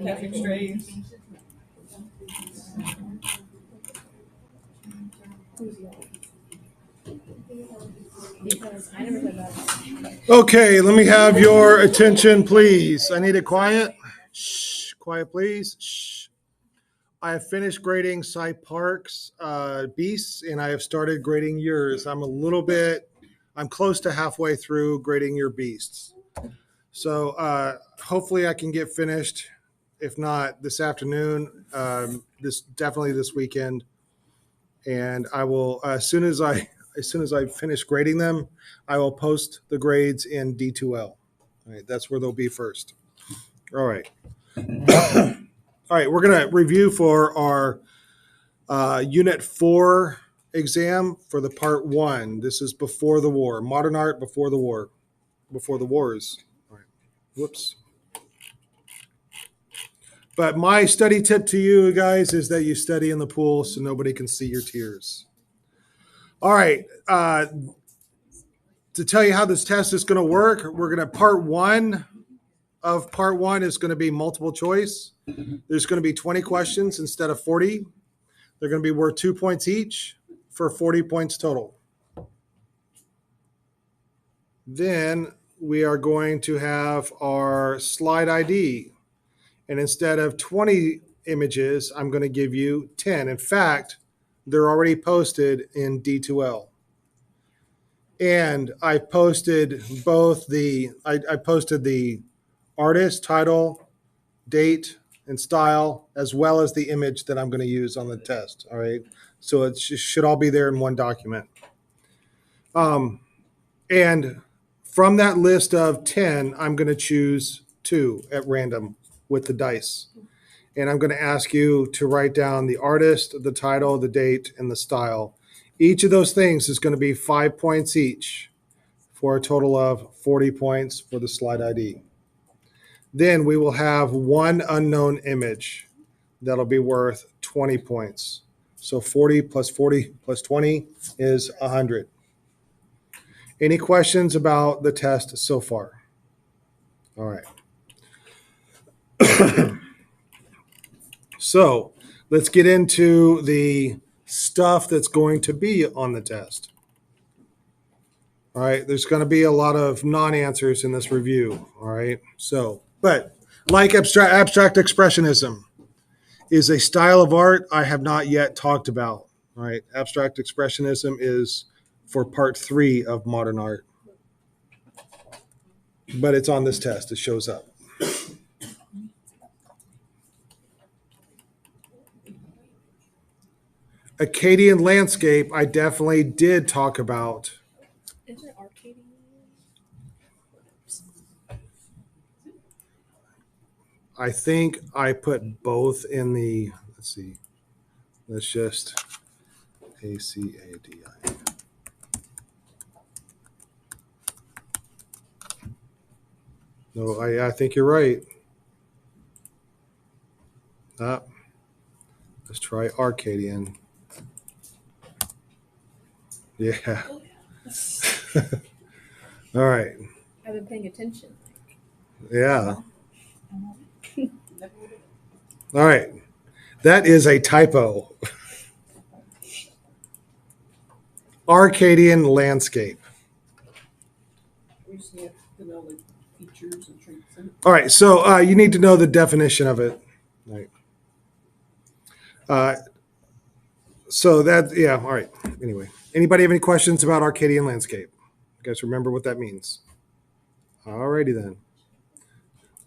Patrick Strays. Okay, let me have your attention, please. I need it quiet. Shh, quiet, please. Shh. I have finished grading Cy Park's beasts, and I have started grading yours. I'm close to halfway through grading your beasts. So hopefully I can get finished. If not this afternoon, definitely this weekend. And I will as soon as I finish grading them, I will post the grades in D2L. All right, that's where they'll be first. All right. All right, we're going to review for our Unit 4 exam for the Part 1. This is before the war, modern art before the war, before the wars. All right. Whoops. But my study tip to you guys is that you study in the pool so nobody can see your tears. All right. To tell you how this test is going to work, we're going to part one is going to be multiple choice. There's going to be 20 questions instead of 40. They're going to be worth 2 points each for 40 points total. Then we are going to have our slide ID. And instead of 20 images, I'm going to give you 10. In fact, they're already posted in D2L. And I posted I posted the artist, title, date, and style, as well as the image that I'm going to use on the test. All right. So it should all be there in one document. And from that list of 10, I'm going to choose 2 at random with the dice. And I'm going to ask you to write down the artist, the title, the date, and the style. Each of those things is going to be 5 points each for a total of 40 points for the slide ID. Then we will have one unknown image that'll be worth 20 points. So 40 plus 20 is 100. Any questions about the test so far? All right. So let's get into the stuff that's going to be on the test. All right, there's going to be a lot of non-answers in this review. All right, but like abstract expressionism is a style of art I have not yet talked about. All right, abstract expressionism is for part 3 of modern art, but it's on this test. It shows up. Akkadian landscape, I definitely did talk about. Is it Arcadian? I think I put both in the, let's see, let's just ACADI. No, I think you're right. Let's try Arcadian. Yeah. All right. I've been paying attention. Yeah. All right. That is a typo. Arcadian landscape. All right. So you need to know the definition of it. Right. So that, yeah. All right. Anyway, anybody have any questions about Arcadian landscape? You guys remember what that means? All righty then.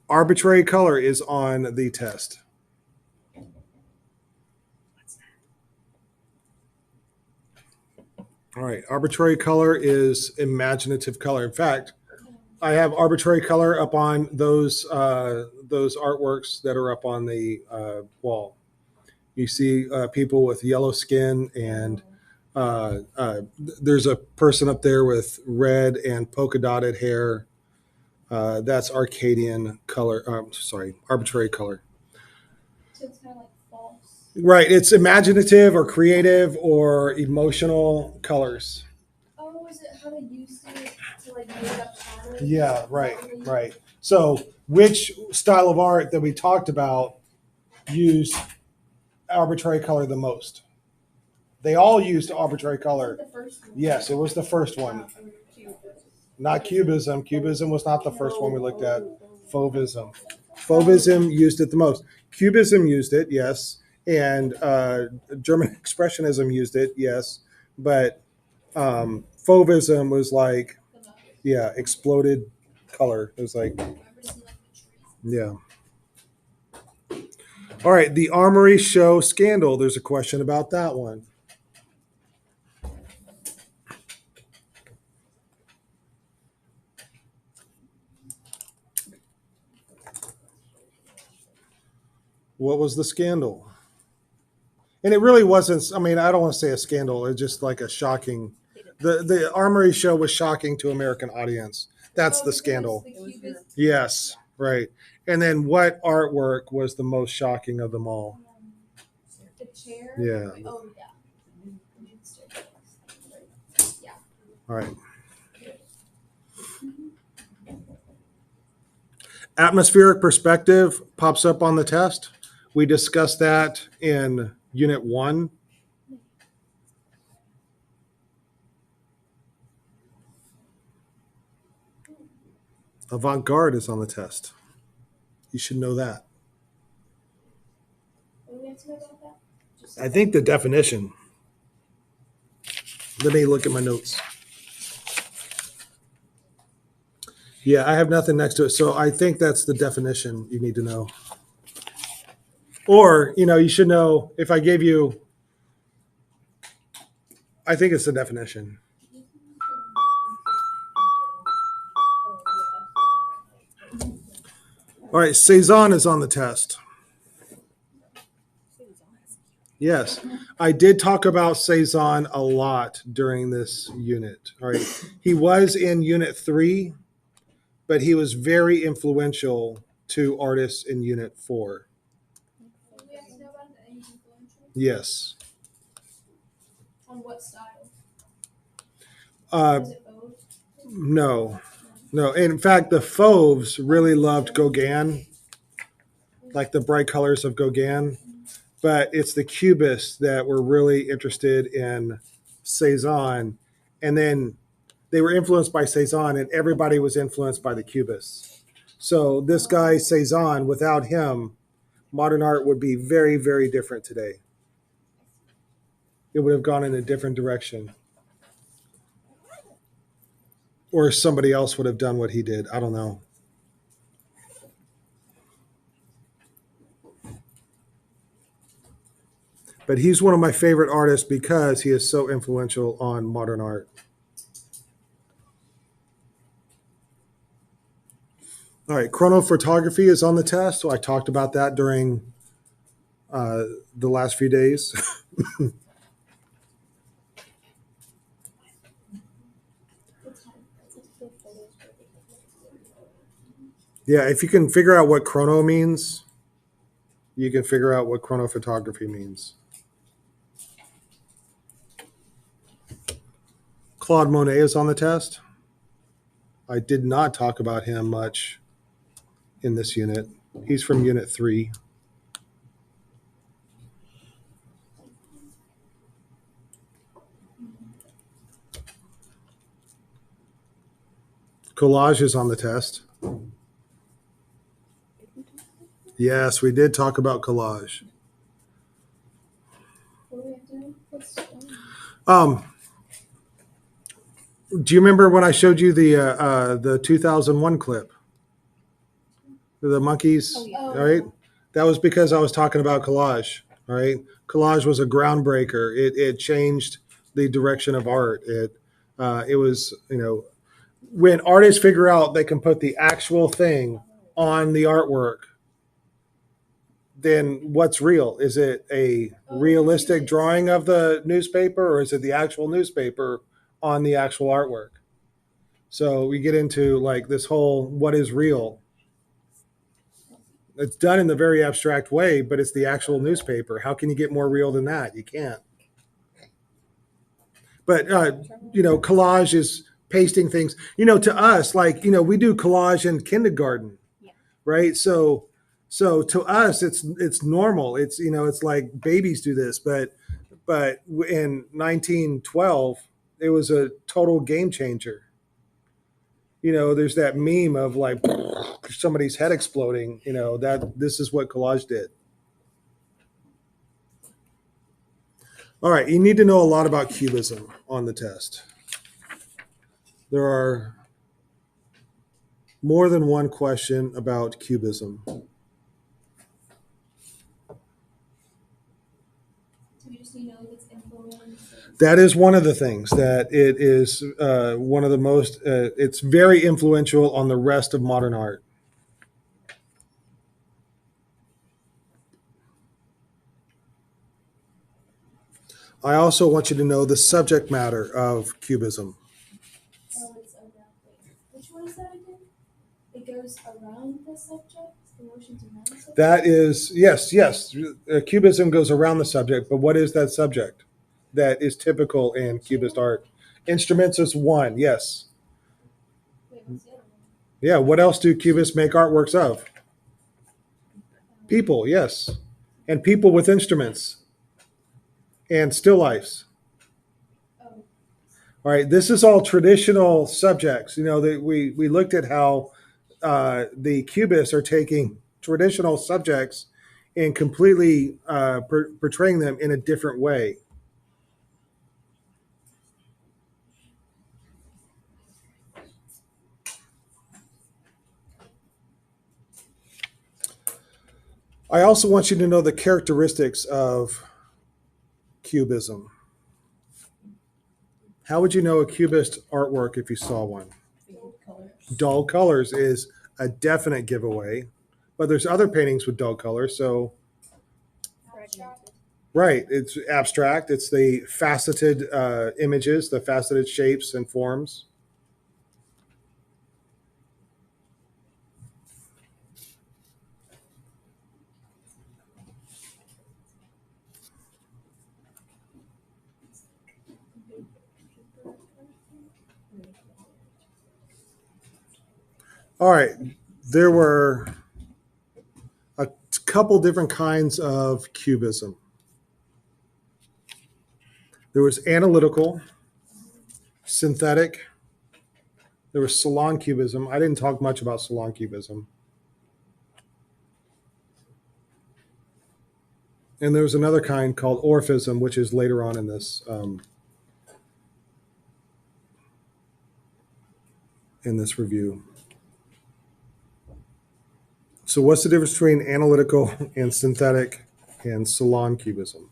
Arbitrary color is on the test. All right, arbitrary color is imaginative color. In fact, I have arbitrary color up on those artworks that are up on the wall. You see people with yellow skin, and there's a person up there with red and polka dotted hair. That's Arcadian color. Arbitrary color. So it's kind of like false. Right. It's imaginative or creative or emotional colors. Oh, is it how they used it to like make up patterns? Yeah, right. So which style of art that we talked about used arbitrary color the most? They all used arbitrary color. The first one. Yes, it was the first one. Not Cubism. Cubism was not the first one we looked at. Fauvism. Fauvism used it the most. Cubism used it, yes. And German Expressionism used it, yes. But Fauvism was like, yeah, exploded color. It was like, yeah. All right, the Armory Show scandal. There's a question about that one. What was the scandal? And it really wasn't, I mean, I don't want to say a scandal. It's just like a shocking, the Armory Show was shocking to American audience. That's the scandal. Yes, right. And then what artwork was the most shocking of them all? The chair. Yeah. Oh yeah. Yeah. All right. Atmospheric perspective pops up on the test. We discussed that in Unit 1. Avant-garde is on the test. You should know that. What do we have to know about that? Just I think the definition. Let me look at my notes. Yeah, I have nothing next to it. So I think that's the definition you need to know. Or, you should know if I gave you, I think it's the definition. All right, Cezanne is on the test. Yes, I did talk about Cezanne a lot during this unit. All right, he was in Unit 3, but he was very influential to artists in Unit 4. do we have to know about the influential? Yes. On what style? Uh, Was it both? no. In fact, the Fauves really loved Gauguin, like the bright colors of Gauguin. But it's the Cubists that were really interested in Cezanne. And then they were influenced by Cezanne, and everybody was influenced by the Cubists. So this guy, Cezanne, without him, modern art would be very, very different today. It would have gone in a different direction. Or somebody else would have done what he did. I don't know. But he's one of my favorite artists because he is so influential on modern art. All right, chronophotography is on the test. So I talked about that during the last few days. Yeah, if you can figure out what chrono means, you can figure out what chronophotography means. Claude Monet is on the test. I did not talk about him much in this unit. He's from Unit 3. Collage is on the test. Yes, we did talk about collage. What do we have to know? What's Do you remember when I showed you the 2001 clip? The monkeys, Oh, yeah. all right? That was because I was talking about collage, all right? Collage was a groundbreaker. It changed the direction of art. It was, when artists figure out they can put the actual thing on the artwork, then what's real? Is it a realistic drawing of the newspaper, or is it the actual newspaper on the actual artwork? So we get into like this whole what is real. It's done in the very abstract way, but it's the actual newspaper. How can you get more real than that? You can't. But collage is pasting things. To us, like we do collage in kindergarten. Yeah. right? So to us, it's normal. It's it's like babies do this, but in 1912, it was a total game changer. There's that meme of like somebody's head exploding. That this is what collage did. All right, you need to know a lot about cubism on the test. There are more than one question about cubism. Do we just need to know if it's influence? That is one of the things that it is one of the most. It's very influential on the rest of modern art. I also want you to know the subject matter of cubism. Oh, it's around. Wait, which one is that again? It goes around the subject, emotions around the subject. That is yes. Cubism goes around the subject, but what is that subject that is typical in Cubist art? Instruments is one. Yes. Wait, what's the other one? Yeah. What else do Cubists make artworks of? People. Yes, and people with instruments and still lifes. Oh, All right, this is all traditional subjects. That we looked at how the Cubists are taking traditional subjects and completely portraying them in a different way. I also want you to know the characteristics of Cubism. How would you know a Cubist artwork if you saw one? Gold colors. Dull colors is a definite giveaway, but there's other paintings with dull colors. So, Fragmented. right, it's abstract. It's the faceted images, the faceted shapes and forms. All right, there were a couple different kinds of cubism. There was analytical, synthetic. There was salon cubism. I didn't talk much about salon cubism. And there was another kind called orphism, which is later on in this review. So, what's the difference between analytical and synthetic and salon cubism?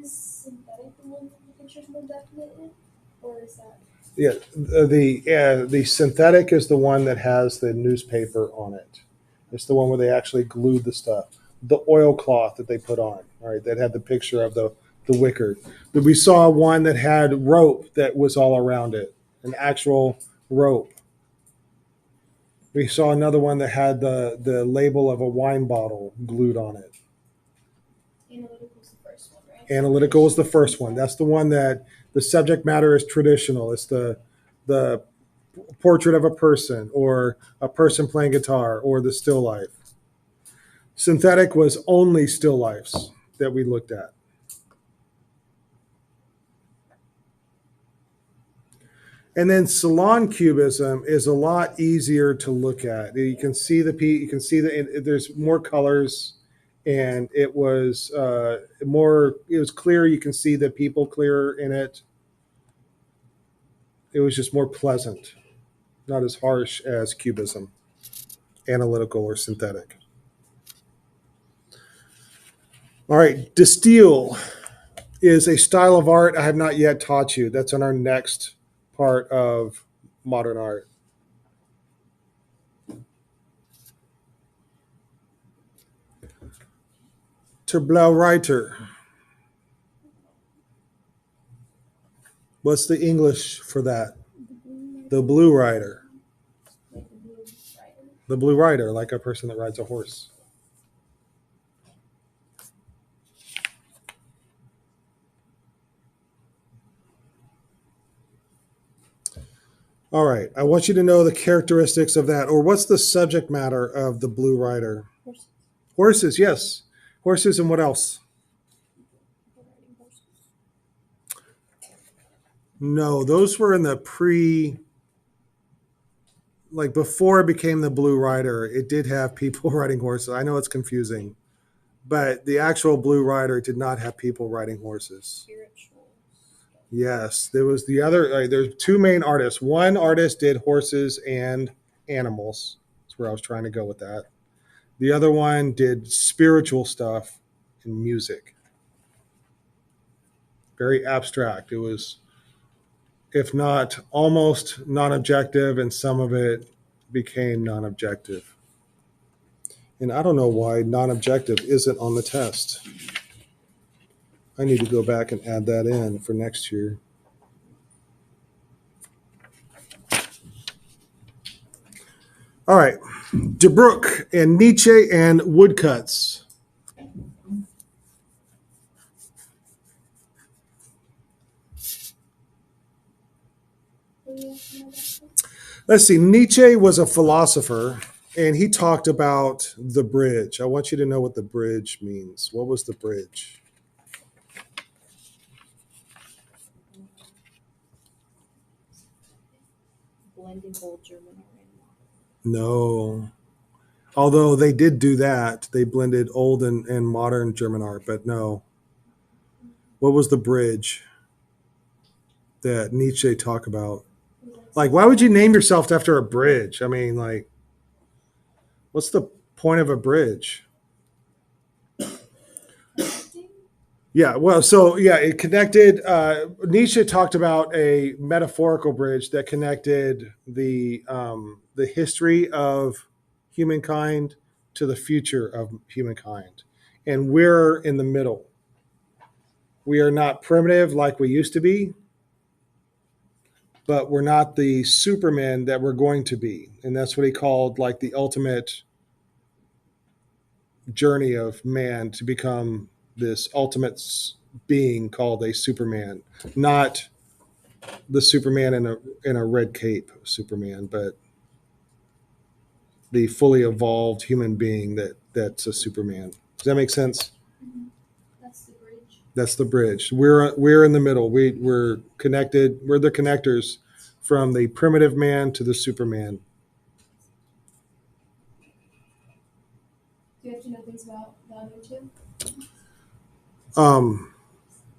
is synthetic the one that the picture's more definite in, or is that? Yeah, the synthetic is the one that has the newspaper on it. It's the one where they actually glued the stuff. The oilcloth that they put on, all right, that had the picture of the wicker. But we saw one that had rope that was all around it, an actual rope. We saw another one that had the label of a wine bottle glued on it. Analytical's the first one, right? Analytical is the first one. That's the one that the subject matter is traditional. It's the portrait of a person or a person playing guitar or the still life. Synthetic was only still lifes that we looked at. And then salon cubism is a lot easier to look at. You can see there's more colors, and it was more. It was clear. You can see the people clearer in it. It was just more pleasant, not as harsh as cubism, analytical or synthetic. All right, Distille is a style of art I have not yet taught you. That's on our next part of modern art. Terblaureiter. What's the English for that? The blue rider. Like the blue rider. The blue rider, like a person that rides a horse. All right. I want you to know the characteristics of that, or what's the subject matter of the Blue Rider? Horses. Horses, yes. Horses, and what else? People riding horses. No, those were in the like before it became the Blue Rider, it did have people riding horses. I know it's confusing, but the actual Blue Rider did not have people riding horses. Spiritual. Yes, there was the other. There's two main artists. One artist did horses and animals. That's where I was trying to go with that. The other one did spiritual stuff and music. Very abstract. It was, if not almost non-objective, and some of it became non-objective. And I don't know why non-objective isn't on the test. I need to go back and add that in for next year. All right. De Broek and Nietzsche and woodcuts. What do you have to know about this? Let's see. Nietzsche was a philosopher, and he talked about the bridge. I want you to know what the bridge means. What was the bridge? Blending old German or animal. No. Although they did do that. They blended old and modern German art, but no. What was the bridge that Nietzsche talked about? Like, why would you name yourself after a bridge? I mean, like, what's the point of a bridge? Connecting? Yeah, well, so yeah, it connected. Nietzsche talked about a metaphorical bridge that connected the history of humankind to the future of humankind, and we're in the middle. We are not primitive like we used to be, but we're not the Superman that we're going to be, and that's what he called like the ultimate journey of man to become this ultimate being called a Superman, not the Superman in a red cape Superman, but the fully evolved human being that's a Superman. Does that make sense? Mhm. That's the bridge. That's the bridge. We're in the middle. We're connected. We're the connectors from the primitive man to the Superman. Do you have to know things about the other two?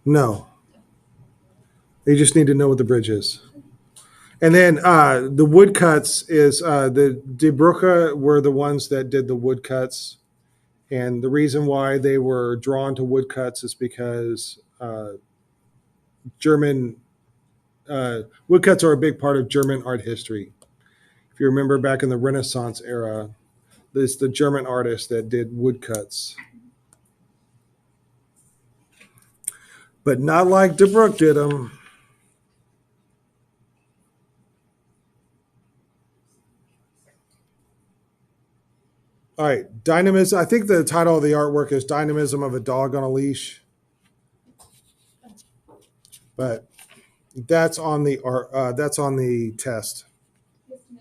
No, you just need to know what the bridge is. And then the woodcuts is the De Broeke were the ones that did the woodcuts. And the reason why they were drawn to woodcuts is because German woodcuts are a big part of German art history. If you remember back in the Renaissance era, it's the German artists that did woodcuts. But not like De Broek did them. All right, dynamism. I think the title of the artwork is "Dynamism of a Dog on a Leash," but that's on the art. That's on the test. You have to know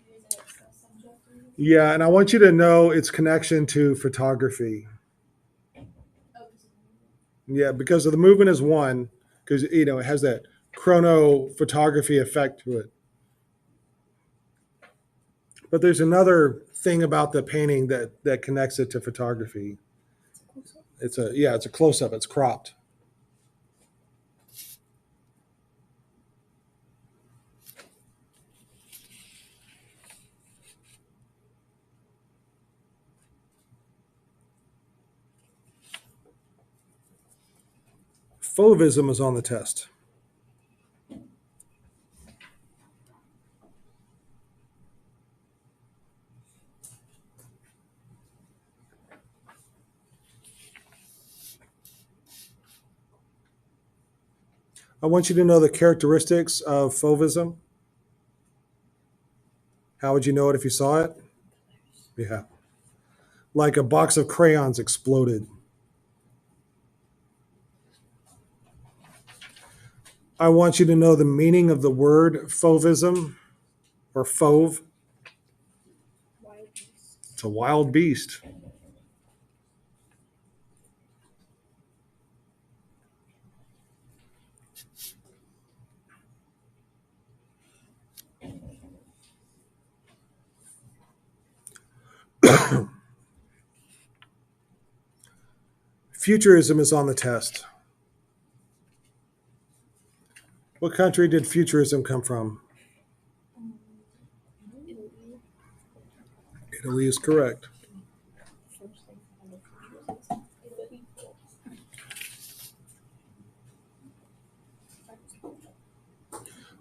that it's a subject. Yeah, and I want you to know its connection to photography. Oh, Yeah, because of the movement is one, because it has that chrono photography effect to it. But there's another thing about the painting that connects it to photography. It's a close up. It's cropped. Fauvism is on the test. I want you to know the characteristics of Fauvism. How would you know it if you saw it? Yeah. Like a box of crayons exploded. I want you to know the meaning of the word Fauvism. or fauve. Wild beast. It's a wild beast. Futurism is on the test. What country did futurism come from? Italy. Italy is correct. First thing on the futurism is Italy.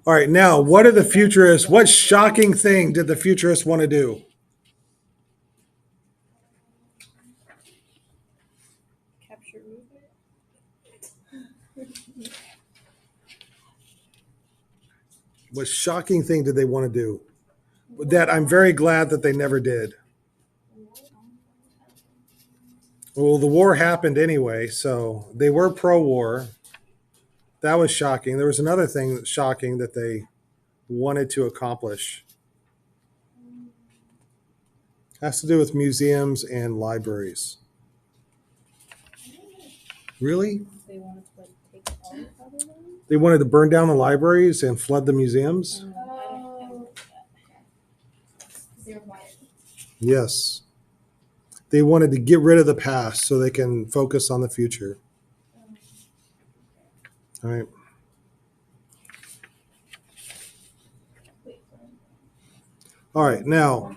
All right, now what did the futurists, what shocking thing did the futurists want to do? Capture movement. What shocking thing did they want to do? That I'm very glad that they never did. Well, the war happened anyway, so they were pro-war. That was shocking. There was another thing that's shocking that they wanted to accomplish. Has to do with museums and libraries. Really? They wanted to like take art out of them. They wanted to burn down the libraries and flood the museums? I don't know that. They're white. Yes. They wanted to get rid of the past so they can focus on the future. All right. All right. Now,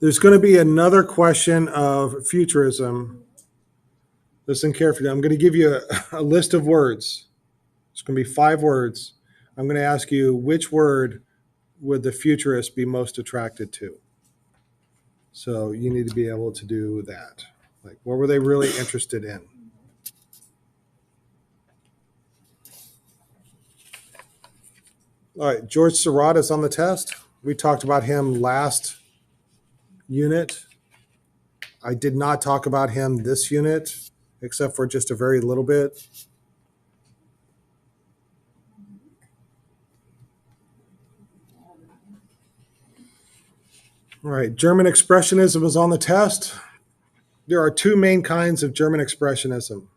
there's going to be another question of futurism. Listen carefully. I'm going to give you a list of words. It's going to be 5 words. I'm going to ask you which word would the futurist be most attracted to? So you need to be able to do that. Like, what were they really interested in? All right, George Seurat is on the test. We talked about him last unit. I did not talk about him this unit, except for just a very little bit. All right, German Expressionism is on the test. There are 2 main kinds of German Expressionism.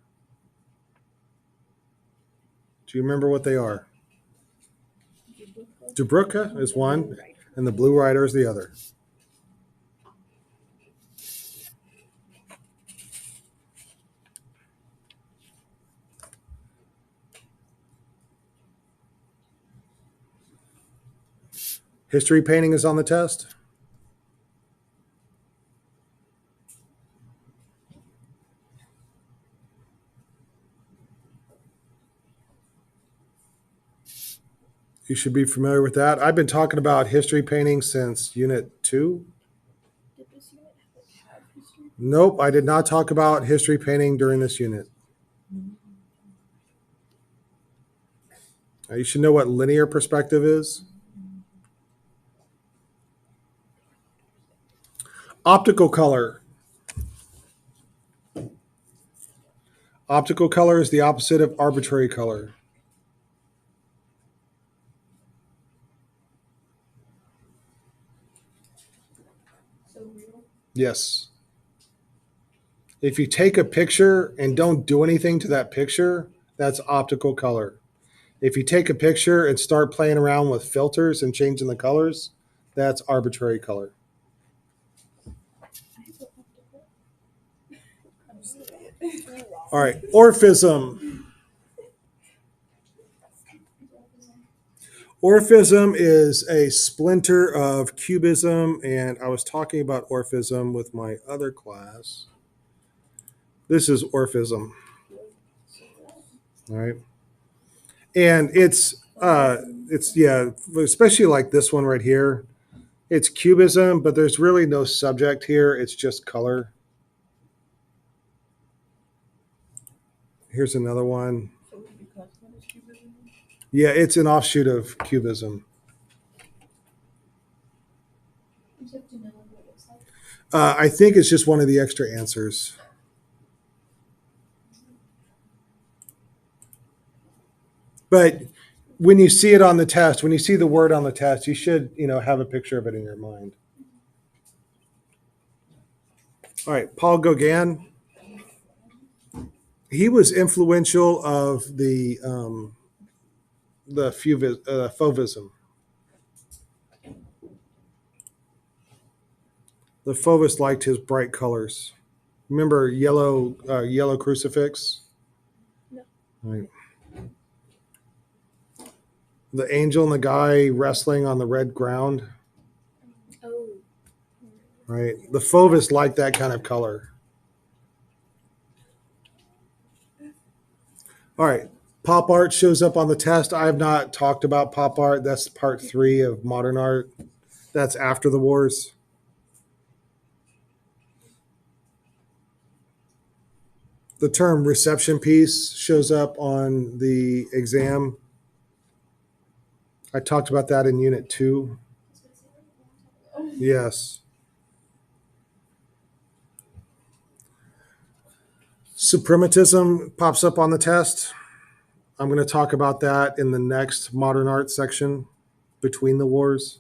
Do you remember what they are? Die Brücke is one, and the Blue Rider is the other. History painting is on the test. You should be familiar with that. I've been talking about history painting since Unit 2. Did this unit have history? Nope, I did not talk about history painting during this unit. You should know what linear perspective is. Optical color. Optical color is the opposite of arbitrary color. So real. Yes. If you take a picture and don't do anything to that picture, that's optical color. If you take a picture and start playing around with filters and changing the colors, that's arbitrary color. I have to I'm sorry. All right, Orphism. Orphism is a splinter of Cubism, and I was talking about Orphism with my other class. This is Orphism. All right. And it's yeah, especially like this one right here. It's Cubism, but there's really no subject here. It's just color. Here's another one. So would you classify as cubism? Yeah, it's an offshoot of Cubism. You just have to know what it looks like. I think it's just one of the extra answers. But when you see it on the test, when you see the word on the test, you should, have a picture of it in your mind. All right, Paul Gauguin. He was influential of the Fauvism. The Fauvists liked his bright colors. Remember yellow crucifix? No. Right. The angel and the guy wrestling on the red ground. Oh. Right. The Fauvists liked that kind of color. All right. Pop art shows up on the test. I have not talked about pop art. That's part 3 of modern art. That's after the wars. The term reception piece shows up on the exam. I talked about that in Unit 2. Yes. Suprematism pops up on the test. I'm going to talk about that in the next modern art section, between the wars.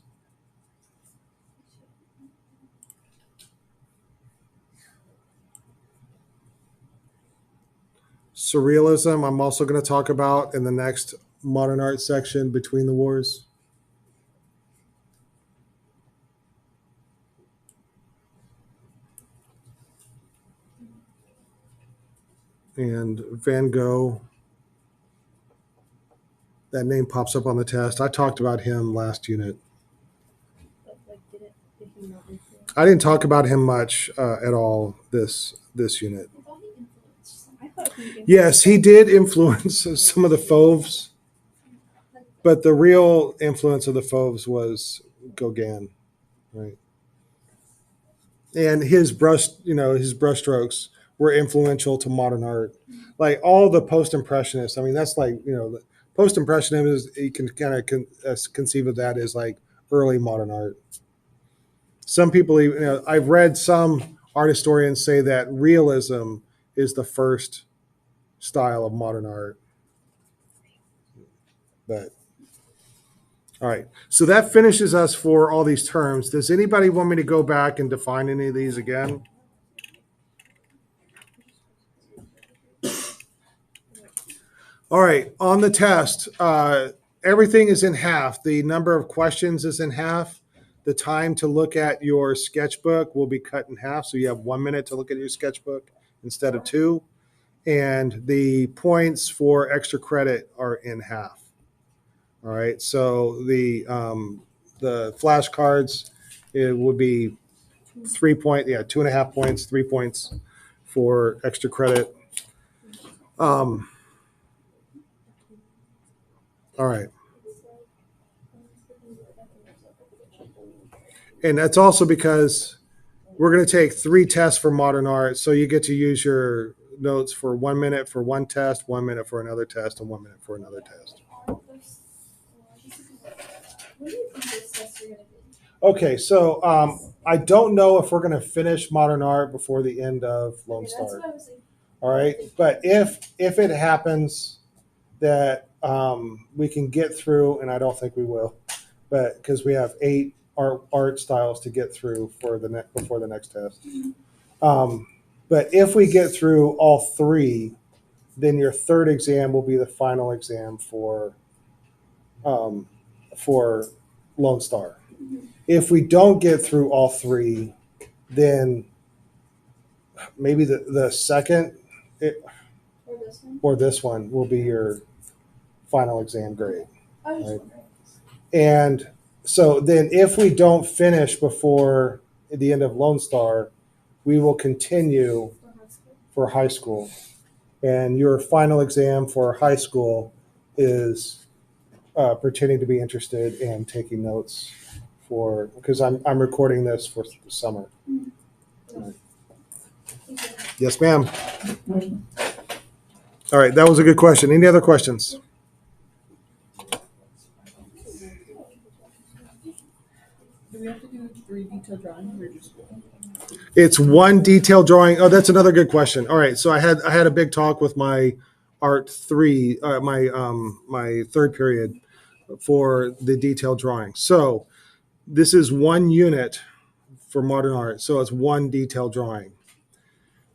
Surrealism, I'm also going to talk about in the next modern art section, between the wars. And Van Gogh, that name pops up on the test. I talked about him last unit. But like, did he not influence? I didn't talk about him much at all this unit. I thought he influenced some. I thought he influenced. Yes, he did influence some of the Fauves, but the real influence of the Fauves was Gauguin, right? And his brushstrokes were influential to modern art. Like all the post-impressionists, I mean, that's like, the post-impressionism is, you can kind of conceive of that as like early modern art. Some people, I've read some art historians say that realism is the first style of modern art. But all right, so that finishes us for all these terms. Does anybody want me to go back and define any of these again? All right, on the test, everything is in half. The number of questions is in half. The time to look at your sketchbook will be cut in half. So you have 1 minute to look at your sketchbook instead of 2. And the points for extra credit are in half. All right, so the flashcards, it would be 2.5 points, 3 points for extra credit. All right. And that's also because we're going to take 3 tests for modern art. So you get to use your notes for 1 minute for one test, 1 minute for another test, and 1 minute for another test. What do you think those tests are going to be? Okay, so I don't know if we're going to finish modern art before the end of Lone Okay, that's Star. what I was thinking. All right, but if it happens that we can get through, and I don't think we will, but because we have 8 art styles to get through for before the next test. But if we get through all 3, then your third exam will be the final exam for Lone Star. If we don't get through all 3, then maybe the second Or this one? or this one will be your final exam grade. I was just Right. wondering. And so then if we don't finish before the end of Lone Star, we will continue For high school. for high school. And your final exam for high school is pretending to be interested and taking notes because I'm recording this for the summer. Yes, ma'am. All right, that was a good question. Any other questions? Do we have to do 3 detailed drawings or just one? It's one detailed drawing. Oh, that's another good question. All right, so I had a big talk with my art 3, my third period, for the detailed drawing. So this is 1 unit for modern art. So it's 1 detailed drawing.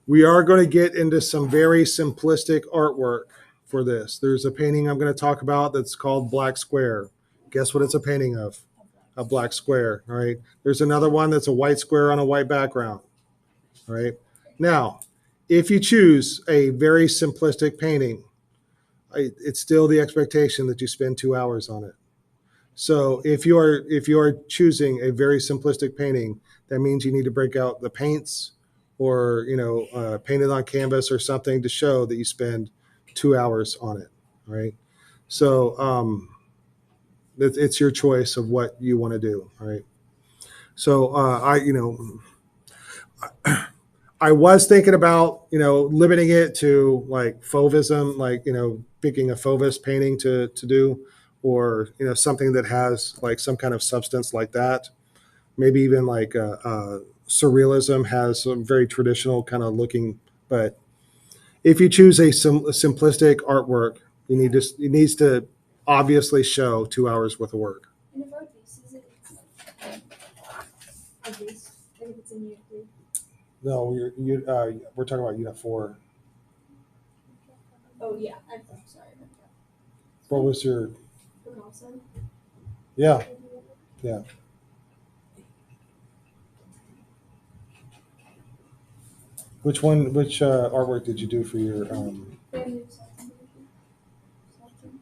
We are going to get into some very simplistic artwork for this. There's a painting I'm going to talk about that's called Black Square. Guess what it's a painting of? A black square, all right? There's another one that's a white square on a white background, all right? Now, if you choose a very simplistic painting, it's still the expectation that you spend 2 hours on it. So if you are choosing a very simplistic painting, that means you need to break out the paints or paint it on canvas or something to show that you spend 2 hours on it. All right. So it's your choice of what you want to do. All right. So I was thinking about limiting it to like Fauvism, like picking a Fauvis painting to do, or something that has like some kind of substance like that. Maybe even like surrealism has some very traditional kind of looking. But if you choose a simplistic artwork, it needs to obviously show 2 hours worth of work. And if our base is it, it's like a base, like if it's in unit 3. No, we're talking about unit 4. Oh yeah, I'm sorry. What was your? Picasso. Yeah. Which artwork did you do for your? Brand new Salton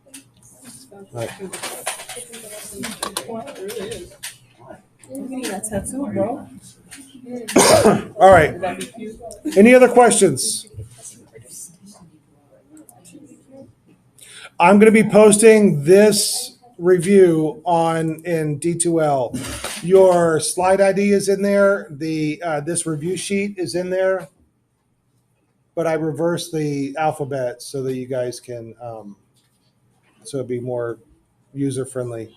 thing. Right. There it is. I'm getting that tattoo, bro. All right. Would that be cute? Any other questions? I'm going to be posting this review in D2L. Your slide ID is in there. This review sheet is in there, but I reversed the alphabet so that you guys can, so it'd be more user friendly.